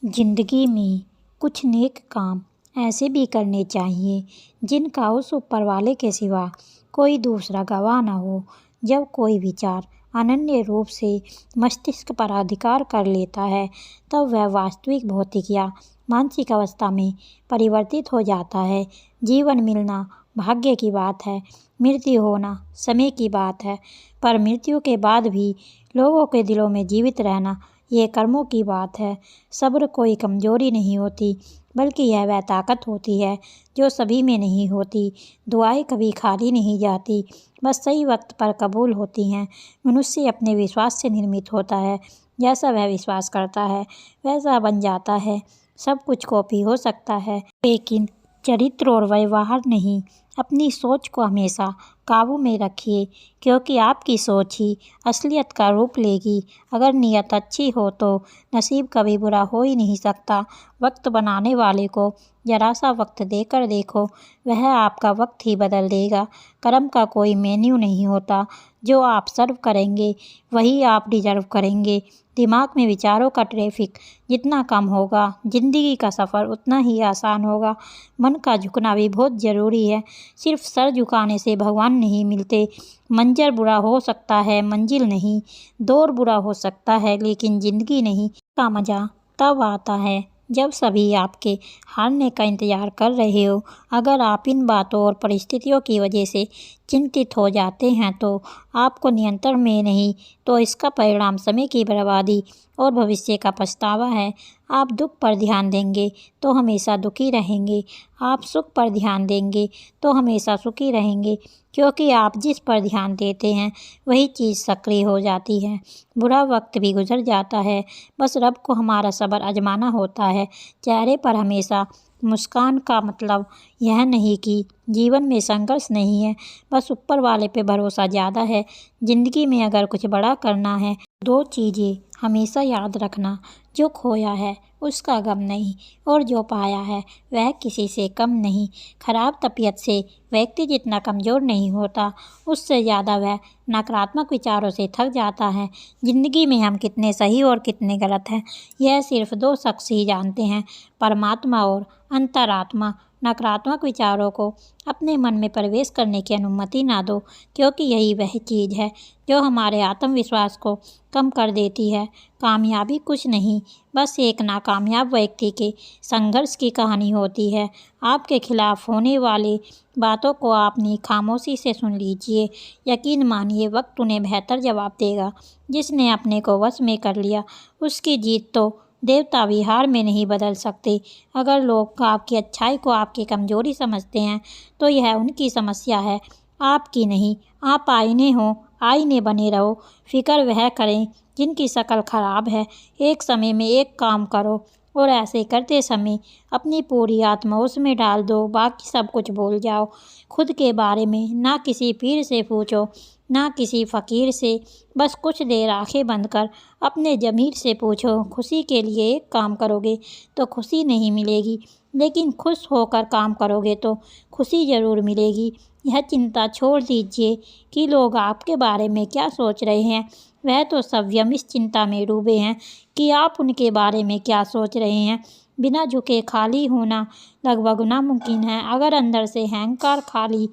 जिंदगी में कुछ नेक काम ऐसे भी करने चाहिए जिनका उस ऊपर वाले के सिवा कोई दूसरा गवाह न हो। जब कोई विचार अनन्य रूप से मस्तिष्क पर अधिकार कर लेता है तब वह वास्तविक भौतिक या मानसिक अवस्था में परिवर्तित हो जाता है। जीवन मिलना भाग्य की बात है, मृत्यु होना समय की बात है, पर मृत्यु के बाद भी लोगों के दिलों में जीवित रहना ये कर्मों की बात है। सब्र कोई कमजोरी नहीं होती, बल्कि यह वह ताकत होती है जो सभी में नहीं होती। दुआएं कभी खाली नहीं जाती, बस सही वक्त पर कबूल होती हैं। मनुष्य अपने विश्वास से निर्मित होता है, जैसा वह विश्वास करता है वैसा बन जाता है। सब कुछ कॉपी हो सकता है, लेकिन चरित्र और व्यवहार नहीं। अपनी सोच को हमेशा काबू में रखिए, क्योंकि आपकी सोच ही असलियत का रूप लेगी। अगर नीयत अच्छी हो तो नसीब कभी बुरा हो ही नहीं सकता। वक्त बनाने वाले को जरा सा वक्त देकर देखो, वह आपका वक्त ही बदल देगा। कर्म का कोई मेन्यू नहीं होता, जो आप सर्व करेंगे वही आप डिजर्व करेंगे। दिमाग में विचारों का ट्रैफिक जितना कम होगा, जिंदगी का सफ़र उतना ही आसान होगा। मन का झुकना भी बहुत ज़रूरी है, सिर्फ सर झुकाने से भगवान नहीं मिलते। मंजर बुरा हो सकता है, मंजिल नहीं। दौर बुरा हो सकता है, लेकिन ज़िंदगी नहीं। का मज़ा तब आता है जब सभी आपके हारने का इंतज़ार कर रहे हो। अगर आप इन बातों और परिस्थितियों की वजह से चिंतित हो जाते हैं तो आपको नियंत्रण में नहीं, तो इसका परिणाम समय की बर्बादी और भविष्य का पछतावा है। आप दुख पर ध्यान देंगे तो हमेशा दुखी रहेंगे, आप सुख पर ध्यान देंगे तो हमेशा सुखी रहेंगे, क्योंकि आप जिस पर ध्यान देते हैं वही चीज़ सक्रिय हो जाती है। बुरा वक्त भी गुजर जाता है, बस रब को हमारा सब्र आजमाना होता है। चेहरे पर हमेशा मुस्कान का मतलब यह नहीं कि जीवन में संघर्ष नहीं है, बस ऊपर वाले पे भरोसा ज़्यादा है। ज़िंदगी में अगर कुछ बड़ा करना है, दो चीज़ें हमेशा याद रखना, जो खोया है उसका गम नहीं, और जो पाया है वह किसी से कम नहीं। खराब तबीयत से व्यक्ति जितना कमज़ोर नहीं होता, उससे ज़्यादा वह नकारात्मक विचारों से थक जाता है। ज़िंदगी में हम कितने सही और कितने गलत हैं, यह सिर्फ दो शख्स ही जानते हैं, परमात्मा और अंतरात्मा। नकारात्मक विचारों को अपने मन में प्रवेश करने की अनुमति ना दो, क्योंकि यही वह चीज़ है जो हमारे आत्मविश्वास को कम कर देती है। कामयाबी कुछ नहीं, बस एक नाकामयाब व्यक्ति के संघर्ष की कहानी होती है। आपके खिलाफ होने वाली बातों को आपने खामोशी से सुन लीजिए। यकीन मानिए, वक्त उन्हें बेहतर जवाब देगा। जिसने अपने को वश में कर लिया, उसकी जीत तो देवता भी हार में नहीं बदल सकते। अगर लोग आपकी अच्छाई को आपकी कमजोरी समझते हैं तो यह उनकी समस्या है, आपकी नहीं। आप आईने हो, आईने बने रहो। फिक्र वह करें जिनकी शक्ल खराब है। एक समय में एक काम करो और ऐसे करते समय अपनी पूरी आत्मा उसमें डाल दो, बाकी सब कुछ भूल जाओ। खुद के बारे में ना किसी पीर से पूछो, ना किसी फ़कीर से। बस कुछ देर आंखें बंद कर अपने ज़मीर से पूछो, खुशी के लिए एक काम करोगे तो खुशी नहीं मिलेगी, लेकिन खुश होकर काम करोगे तो खुशी ज़रूर मिलेगी। यह चिंता छोड़ दीजिए कि लोग आपके बारे में क्या सोच रहे हैं, वह तो स्वयं इस चिंता में डूबे हैं कि आप उनके बारे में क्या सोच रहे हैं। बिना झुके खाली होना लगभग नामुमकिन है। अगर अंदर से अहंकार खाली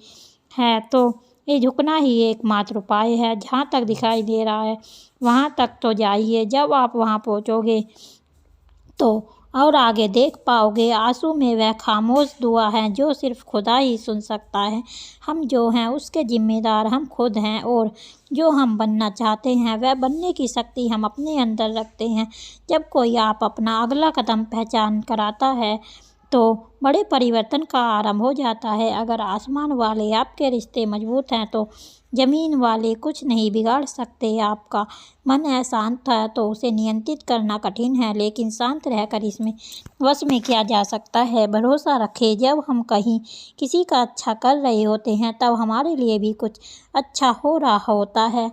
है तो ये झुकना ही एकमात्र उपाय है। जहाँ तक दिखाई दे रहा है वहाँ तक तो जाइए। जब आप वहाँ पहुँचोगे तो और आगे देख पाओगे। आंसू में वह खामोश दुआ है जो सिर्फ खुदा ही सुन सकता है। हम जो हैं उसके जिम्मेदार हम खुद हैं, और जो हम बनना चाहते हैं वह बनने की शक्ति हम अपने अंदर रखते हैं। जब कोई आप अपना अगला कदम पहचान कर आता है तो बड़े परिवर्तन का आरंभ हो जाता है। अगर आसमान वाले आपके रिश्ते मजबूत हैं तो ज़मीन वाले कुछ नहीं बिगाड़ सकते। आपका मन अशांत है तो उसे नियंत्रित करना कठिन है, लेकिन शांत रहकर इसमें वश में किया जा सकता है। भरोसा रखें, जब हम कहीं किसी का अच्छा कर रहे होते हैं तब हमारे लिए भी कुछ अच्छा हो रहा होता है।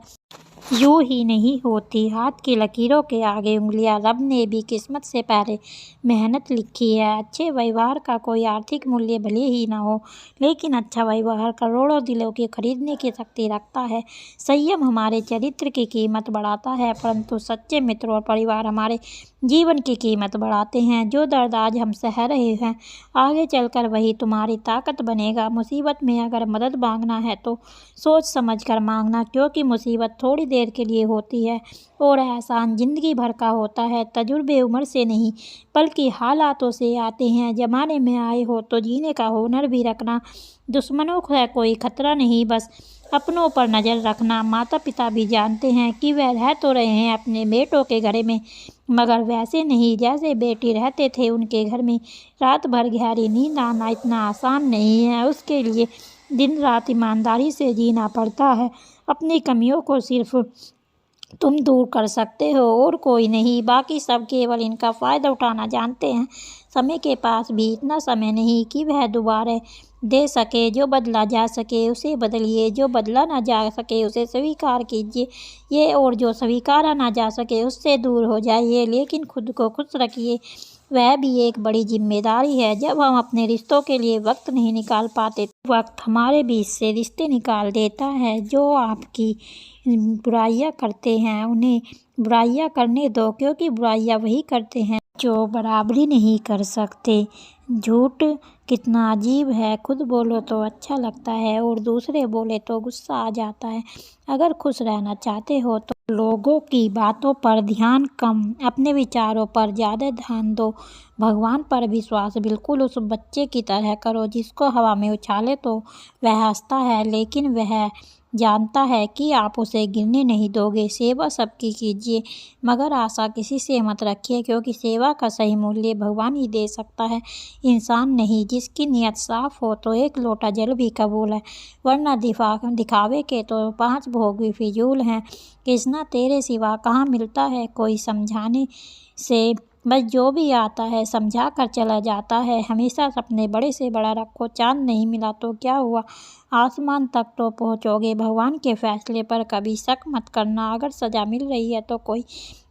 यूं ही नहीं होती हाथ की लकीरों के आगे उंगलियां। रब ने भी किस्मत से पहले मेहनत लिखी है। अच्छे व्यवहार का कोई आर्थिक मूल्य भले ही ना हो, लेकिन अच्छा व्यवहार करोड़ों दिलों की खरीदने की शक्ति रखता है। संयम हमारे चरित्र की कीमत बढ़ाता है, परंतु सच्चे मित्र और परिवार हमारे जीवन की कीमत बढ़ाते हैं। जो दर्द आज हम सह रहे हैं, आगे चलकर वही तुम्हारी ताकत बनेगा। मुसीबत में अगर मदद मांगना है तो सोच समझ कर मांगना, क्योंकि मुसीबत थोड़ी देर के लिए होती है और एहसान जिंदगी भर का होता है। तजुर्बे उम्र से नहीं बल्कि हालातों से आते हैं। जमाने में आए हो तो जीने का हुनर भी रखना। दुश्मनों का कोई खतरा नहीं, बस अपनों पर नज़र रखना। माता पिता भी जानते हैं कि वह रह तो रहे हैं अपने बेटों के घर में, मगर वैसे नहीं जैसे बेटी रहते थे उनके घर में। रात भर गहरी नींद आना इतना आसान नहीं है। उसके लिए दिन रात ईमानदारी से जीना पड़ता है। अपनी कमियों को सिर्फ तुम दूर कर सकते हो और कोई नहीं। बाकी सब केवल इनका फ़ायदा उठाना जानते हैं। समय के पास भी इतना समय नहीं कि वह दोबारा दे सके। जो बदला जा सके उसे बदलिए, जो बदला ना जा सके उसे स्वीकार कीजिए ये, और जो स्वीकारा ना जा सके उससे दूर हो जाइए। लेकिन खुद को खुश रखिए, वह भी एक बड़ी जिम्मेदारी है। जब हम अपने रिश्तों के लिए वक्त नहीं निकाल पाते, वक्त हमारे बीच से रिश्ते निकाल देता है। जो आपकी बुराइयां करते हैं उन्हें बुराइयां करने दो, क्योंकि बुराइयां वही करते हैं जो बराबरी नहीं कर सकते। झूठ कितना अजीब है, खुद बोलो तो अच्छा लगता है और दूसरे बोले तो गुस्सा आ जाता है। अगर खुश रहना चाहते हो तो लोगों की बातों पर ध्यान कम, अपने विचारों पर ज़्यादा ध्यान दो। भगवान पर विश्वास बिल्कुल उस बच्चे की तरह करो जिसको हवा में उछाले तो वह हंसता है, लेकिन वह जानता है कि आप उसे गिरने नहीं दोगे। सेवा सबकी कीजिए, मगर आशा किसी से मत रखिए, क्योंकि सेवा का सही मूल्य भगवान ही दे सकता है, इंसान नहीं। जिसकी नीयत साफ हो तो एक लोटा जल भी कबूल है, वरना दिखावे के तो 5 भोग भी फिजूल हैं। कृष्णा तेरे सिवा कहाँ मिलता है कोई समझाने से, बस जो भी आता है समझा कर चला जाता है। हमेशा सपने बड़े से बड़ा रखो, चांद नहीं मिला तो क्या हुआ, आसमान तक तो पहुँचोगे। भगवान के फैसले पर कभी शक मत करना। अगर सज़ा मिल रही है तो कोई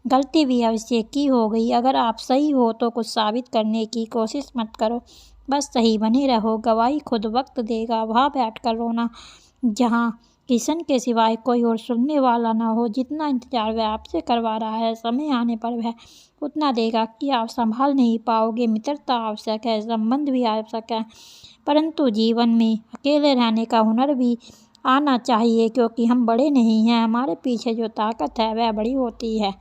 गलती भी अवश्य की होगी। अगर आप सही हो तो कुछ साबित करने की कोशिश मत करो, बस सही बने रहो। गवाही खुद वक्त देगा। वहाँ बैठ कर रोना जहाँ किशन के सिवाय कोई और सुनने वाला ना हो। जितना इंतजार वह आपसे करवा रहा है, समय आने पर वह उतना देगा कि आप संभाल नहीं पाओगे। मित्रता आवश्यक है, संबंध भी आवश्यक है, परंतु जीवन में अकेले रहने का हुनर भी आना चाहिए, क्योंकि हम बड़े नहीं हैं, हमारे पीछे जो ताकत है वह बड़ी होती है।